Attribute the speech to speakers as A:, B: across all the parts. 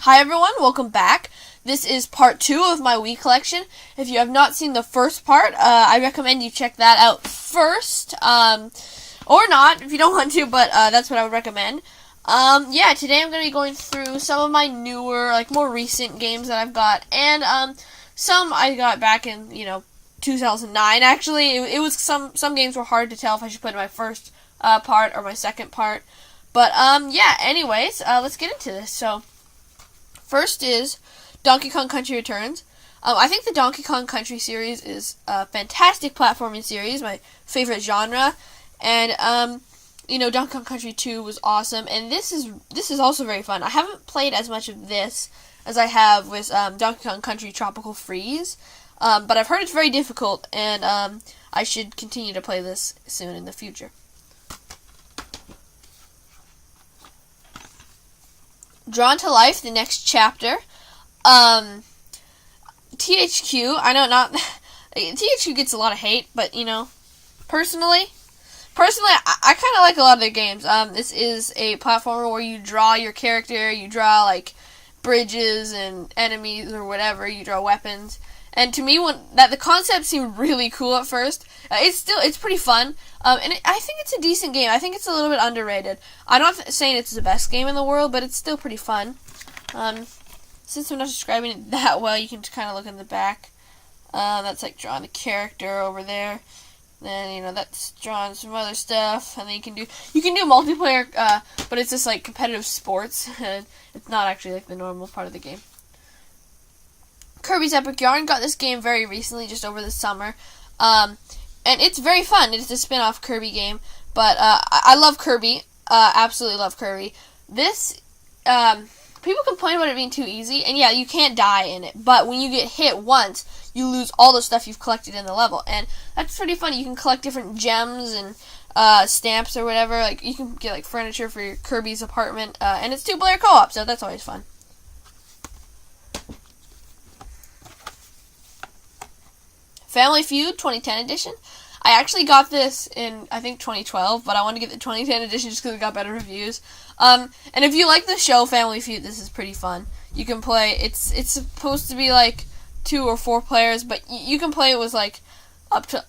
A: Hi everyone, welcome back. This is part 2 of my Wii collection. If you have not seen the first part, I recommend you check that out first. Or not, if you don't want to, but that's what I would recommend. Today I'm going to be going through some of my newer, more recent games that I've got. And, some I got back in, 2009, actually. It was some games were hard to tell if I should put in my first part or my second part. But, anyways, let's get into this. So, first is Donkey Kong Country Returns. I think the Donkey Kong Country series is a fantastic platforming series, my favorite genre. And, Donkey Kong Country 2 was awesome. And this is also very fun. I haven't played as much of this as I have with Donkey Kong Country Tropical Freeze. But I've heard it's very difficult, and I should continue to play this soon in the future. Drawn to Life, the next chapter. THQ, I know not... THQ gets a lot of hate, but, personally, I kind of like a lot of their games. This is a platformer where you draw your character, you draw, bridges and enemies or whatever, you draw weapons. And to me, the concept seemed really cool at first. It's pretty fun. I think it's a decent game. I think it's a little bit underrated. I'm not saying it's the best game in the world, but it's still pretty fun. Since I'm not describing it that well, you can just kind of look in the back. That's drawing the character over there. Then, that's drawing some other stuff. And then you can do multiplayer, but it's just competitive sports. And it's not actually the normal part of the game. Kirby's Epic Yarn got this game very recently, just over the summer. And it's very fun. It's a spin-off Kirby game. But I love Kirby. Absolutely love Kirby. This, people complain about it being too easy. And yeah, you can't die in it. But when you get hit once, you lose all the stuff you've collected in the level. And that's pretty fun. You can collect different gems and stamps or whatever. You can get furniture for your Kirby's apartment. And it's 2-player co-op, so that's always fun. Family Feud 2010 edition. I actually got this in, I think, 2012, but I wanted to get the 2010 edition just because it got better reviews. And if you like the show Family Feud, this is pretty fun. You can play, it's supposed to be 2 or 4 players, but you can play it with up to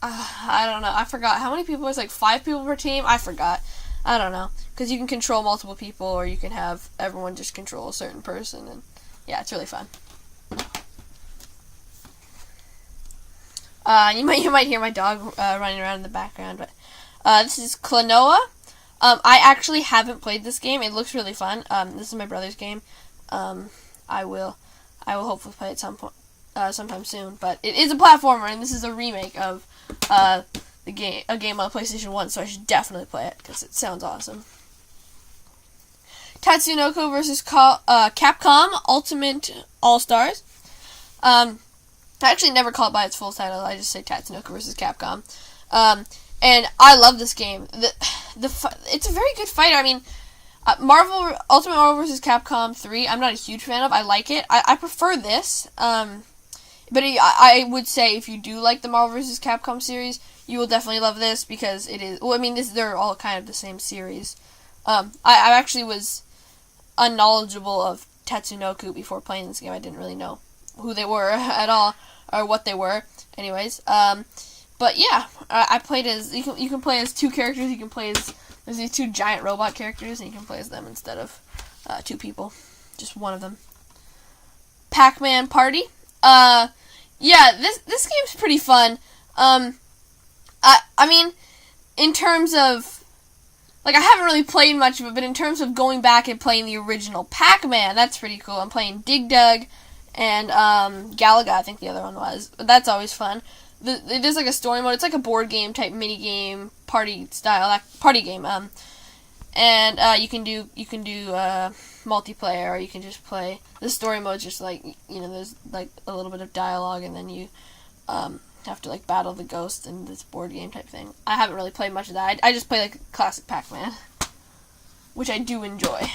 A: I don't know, I forgot how many people. It's 5 people per team. I forgot. I don't know, because you can control multiple people, or you can have everyone just control a certain person, and yeah, it's really fun. You might hear my dog running around in the background, but this is Klonoa. I actually haven't played this game. It looks really fun. This is my brother's game. I will hopefully play it sometime soon. But it is a platformer, and this is a remake of a game on PlayStation 1, so I should definitely play it because it sounds awesome. Tatsunoko vs. Capcom Ultimate All-Stars. I actually never call it by its full title. I just say Tatsunoko vs. Capcom. And I love this game. It's a very good fight. I mean, Ultimate Marvel vs. Capcom 3, I'm not a huge fan of. I like it. I prefer this. But I would say if you do like the Marvel vs. Capcom series, you will definitely love this because it is... Well, I mean, they're all kind of the same series. I actually was unknowledgeable of Tatsunoko before playing this game. I didn't really know who they were at all, or what they were. Anyways, but yeah, I played as... You can play as 2 characters. You can play as... There's these 2 giant robot characters, and you can play as them instead of 2 people. Just one of them. Pac-Man Party. Yeah, this game's pretty fun. I mean, in terms of... I haven't really played much of it, but in terms of going back and playing the original Pac-Man, that's pretty cool. I'm playing Dig Dug and Galaga, I think the other one was. But that's always fun. It is a story mode. It's a board game type mini game, party style party game. And you can do multiplayer, or you can just play. The story mode is just there's a little bit of dialogue, and then you have to battle the ghost in this board game type thing. I haven't really played much of that. I just play classic Pac-Man, which I do enjoy.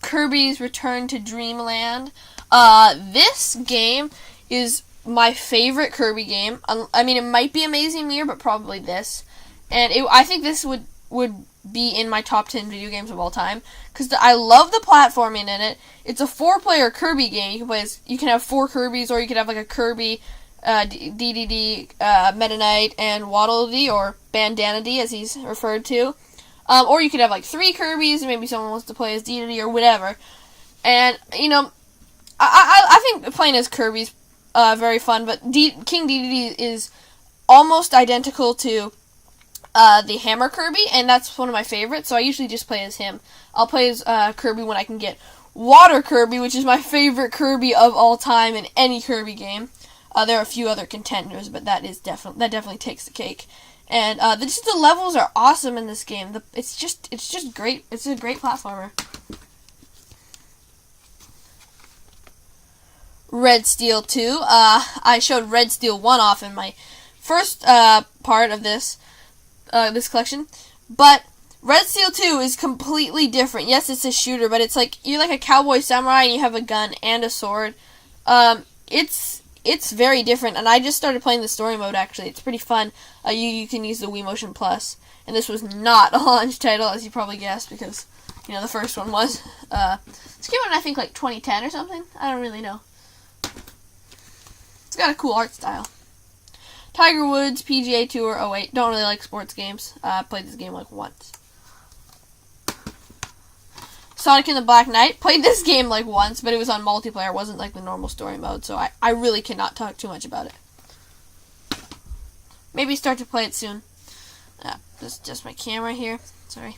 A: Kirby's Return to Dreamland. This game is my favorite Kirby game. I mean, it might be Amazing Mirror, but probably this. And I think this would be in my top 10 video games of all time because I love the platforming in it. It's a 4-player Kirby game. You can have 4 Kirbys, or you can have like a Kirby, DDD, Meta Knight, and Waddle Dee, or Bandana Dee as he's referred to. Or you could have like 3 Kirbys, and maybe someone wants to play as DDD or whatever. And I think playing as Kirby's very fun, but King DDD is almost identical to the Hammer Kirby, and that's one of my favorites, so I usually just play as him. I'll play as Kirby when I can get Water Kirby, which is my favorite Kirby of all time in any Kirby game. There are a few other contenders, but that definitely takes the cake. And the levels are awesome in this game. It's just great. It's a great platformer. Red Steel 2. I showed Red Steel 1 off in my first part of this collection, but Red Steel 2 is completely different. Yes, it's a shooter, but it's like you're like a cowboy samurai and you have a gun and a sword. It's very different, and I just started playing the story mode. Actually, it's pretty fun. You can use the Wii Motion Plus, and this was not a launch title, as you probably guessed, because the first one was. It's came out, I think, like 2010 or something. I don't really know. It's got a cool art style. Tiger Woods PGA Tour 08. Don't really like sports games. Played this game like once. Sonic and the Black Knight. Played this game like once, but it was on multiplayer. It wasn't like the normal story mode, so I really cannot talk too much about it. Maybe start to play it soon. This is just my camera here. Sorry.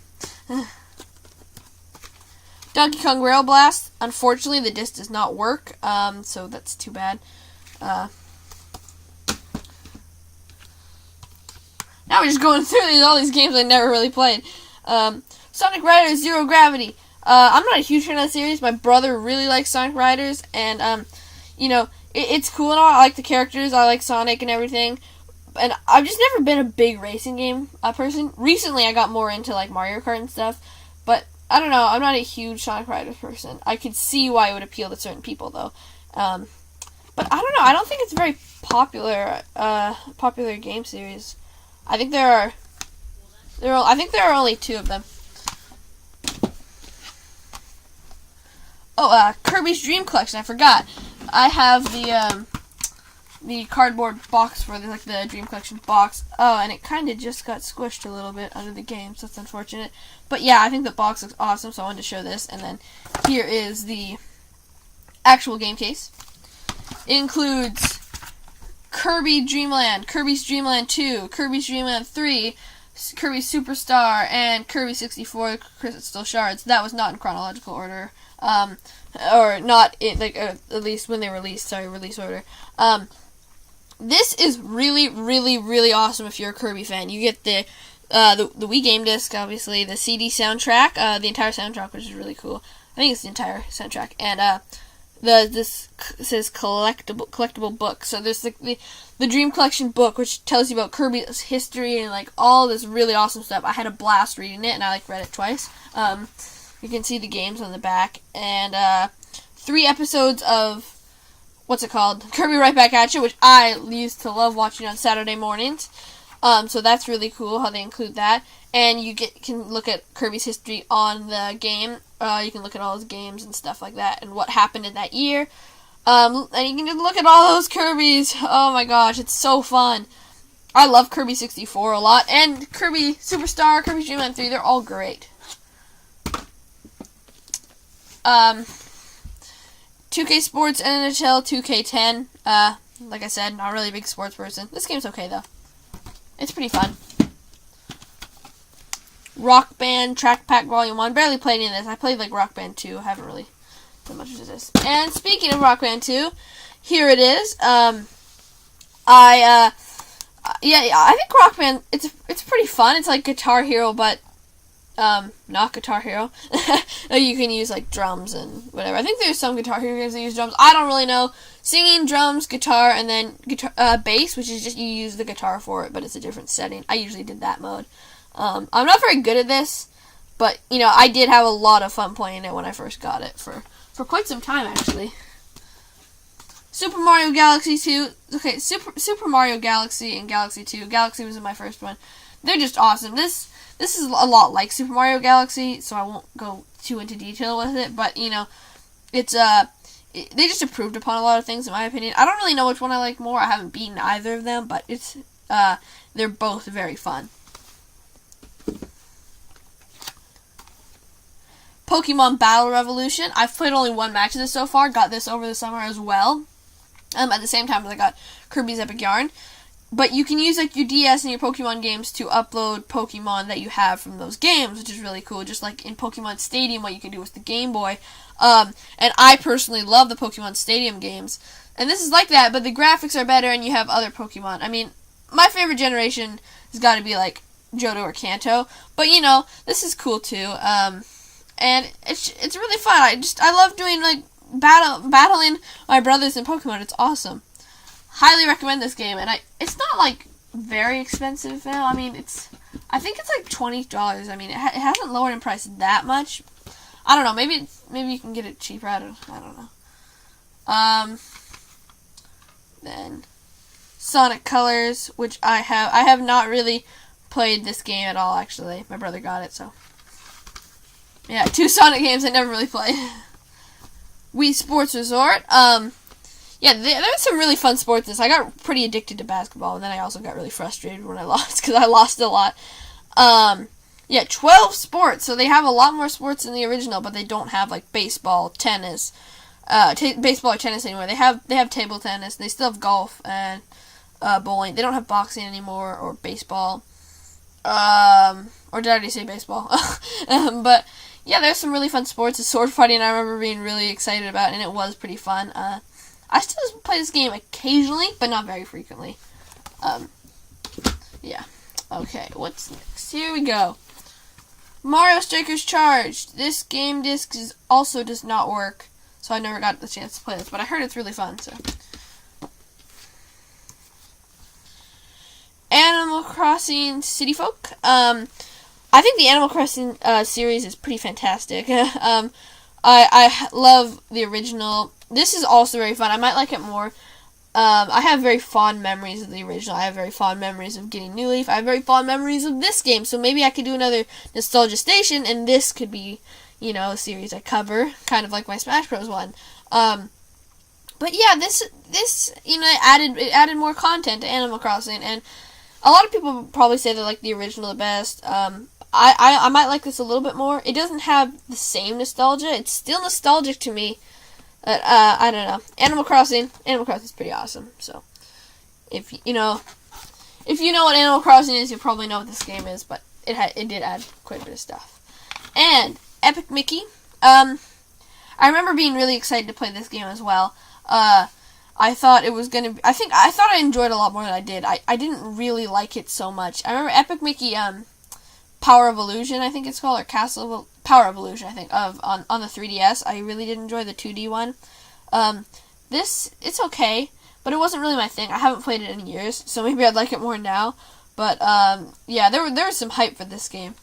A: Donkey Kong Rail Blast. Unfortunately, the disc does not work, so that's too bad. Now we're just going through all these games I never really played. Sonic Riders Zero Gravity. I'm not a huge fan of the series. My brother really likes Sonic Riders, and it's cool and all. I like the characters. I like Sonic and everything. And I've just never been a big racing game person. Recently, I got more into like Mario Kart and stuff, but I don't know. I'm not a huge Sonic Riders person. I could see why it would appeal to certain people, though. But I don't know. I don't think it's a very popular game series. I think there are only 2 of them. Oh, Kirby's Dream Collection. I forgot. I have the cardboard box for the Dream Collection box. Oh, and it kind of just got squished a little bit under the game, so that's unfortunate. But yeah, I think the box looks awesome, so I wanted to show this. And then here is the actual game case. It includes Kirby Dreamland, Kirby's Dreamland 2, Kirby's Dreamland 3, Kirby Superstar, and Kirby 64 Crystal Shards. That was not in chronological order. Or not in, at least when they released, release order. This is really, really, really awesome if you're a Kirby fan. You get the Wii Game Disc, obviously, the CD soundtrack, the entire soundtrack, which is really cool. I think it's the entire soundtrack, and this says collectible book. So there's the Dream Collection book, which tells you about Kirby's history and like all this really awesome stuff. I had a blast reading it, and I read it twice. You can see the games on the back, and 3 episodes of what's it called? Kirby Right Back at You, which I used to love watching on Saturday mornings. So that's really cool how they include that. And you can look at Kirby's history on the game. You can look at all his games and stuff like that and what happened in that year. And you can just look at all those Kirbys. Oh my gosh, it's so fun. I love Kirby 64 a lot. And Kirby Superstar, Kirby Dream Land 3, they're all great. 2K Sports NHL 2K10. Like I said, not really a big sports person. This game's okay though. It's pretty fun. Rock Band Track Pack Volume 1. Barely played any of this. I played like Rock Band 2. I haven't really done much of this. And speaking of Rock Band 2, here it is. I think Rock Band, it's pretty fun. It's like Guitar Hero, but not Guitar Hero. You can use like drums and whatever. I think there's some Guitar Hero games that use drums. I don't really know. Singing, drums, guitar, and then bass, which is just you use the guitar for it, but it's a different setting. I usually did that mode. I'm not very good at this, but I did have a lot of fun playing it when I first got it for quite some time actually. Super Mario Galaxy 2. Okay, Super Mario Galaxy and Galaxy 2. Galaxy was in my first one. They're just awesome. This this is a lot like Super Mario Galaxy, so I won't go too into detail with it, but, you know, it's, they just improved upon a lot of things, in my opinion. I don't really know which one I like more. I haven't beaten either of them, but it's, they're both very fun. Pokemon Battle Revolution. I've played only one match of this so far. Got this over the summer as well. At the same time as I got Kirby's Epic Yarn. But you can use like your DS and your Pokemon games to upload Pokemon that you have from those games, which is really cool. Just like in Pokemon Stadium, what you can do with the Game Boy. And I personally love the Pokemon Stadium games. And this is like that, but the graphics are better and you have other Pokemon. I mean, my favorite generation has got to be like Johto or Kanto. But you know, this is cool too. And it's really fun. I love doing like battling my brothers in Pokemon. It's awesome. Highly recommend this game, and it's not like very expensive now. I mean, I think it's like $20. I mean, it hasn't lowered in price that much. I don't know. Maybe you can get it cheaper. I don't know. Then Sonic Colors, which I have not really played this game at all. Actually, my brother got it, so yeah, 2 Sonic games I never really played. Wii Sports Resort. Yeah, there's some really fun sports in this. I got pretty addicted to basketball, and then I also got really frustrated when I lost, because I lost a lot. Yeah, 12 sports, so they have a lot more sports in the original, but they don't have, like, baseball, tennis, baseball or tennis anymore. They have table tennis, they still have golf, and bowling. They don't have boxing anymore, or baseball. Or did I already say baseball? But, yeah, there's some really fun sports. The sword fighting I remember being really excited about, and it was pretty fun. I still play this game occasionally, but not very frequently. Yeah. Okay, what's next? Here we go. Mario Strikers Charged. This game disc also does not work, so I never got the chance to play this, but I heard it's really fun, so. Animal Crossing City Folk. I think the Animal Crossing series is pretty fantastic. I love the original. This is also very fun. I might like it more. I have very fond memories of the original. I have very fond memories of getting New Leaf. I have very fond memories of this game. So maybe I could do another Nostalgia Station, and this could be, you know, a series I cover, kind of like my Smash Bros. One. But yeah, this you know, it added more content to Animal Crossing, and a lot of people probably say they like the original the best. I might like this a little bit more. It doesn't have the same nostalgia. It's still nostalgic to me. But, I don't know. Animal Crossing is pretty awesome. So, if you know what Animal Crossing is, you probably know what this game is. But it did add quite a bit of stuff. And Epic Mickey. I remember being really excited to play this game as well. I thought it was gonna be, I thought I enjoyed it a lot more than I did. I didn't really like it so much. I remember Epic Mickey, Power of Illusion, I think it's called, or Power of Illusion, I think, on the 3DS. I really did enjoy the 2D one. It's okay, but it wasn't really my thing. I haven't played it in years, so maybe I'd like it more now. But, yeah, there was some hype for this game.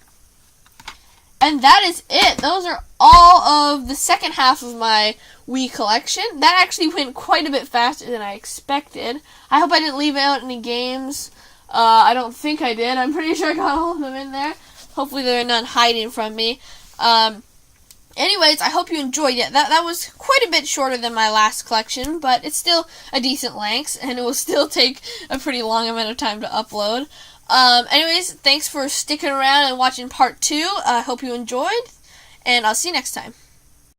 A: And that is it. Those are all of the second half of my Wii collection. That actually went quite a bit faster than I expected. I hope I didn't leave out any games. I don't think I did. I'm pretty sure I got all of them in there. Hopefully there are none hiding from me. Anyways, I hope you enjoyed it. That was quite a bit shorter than my last collection, but it's still a decent length, and it will still take a pretty long amount of time to upload. Anyways, thanks for sticking around and watching part 2. I hope you enjoyed, and I'll see you next time.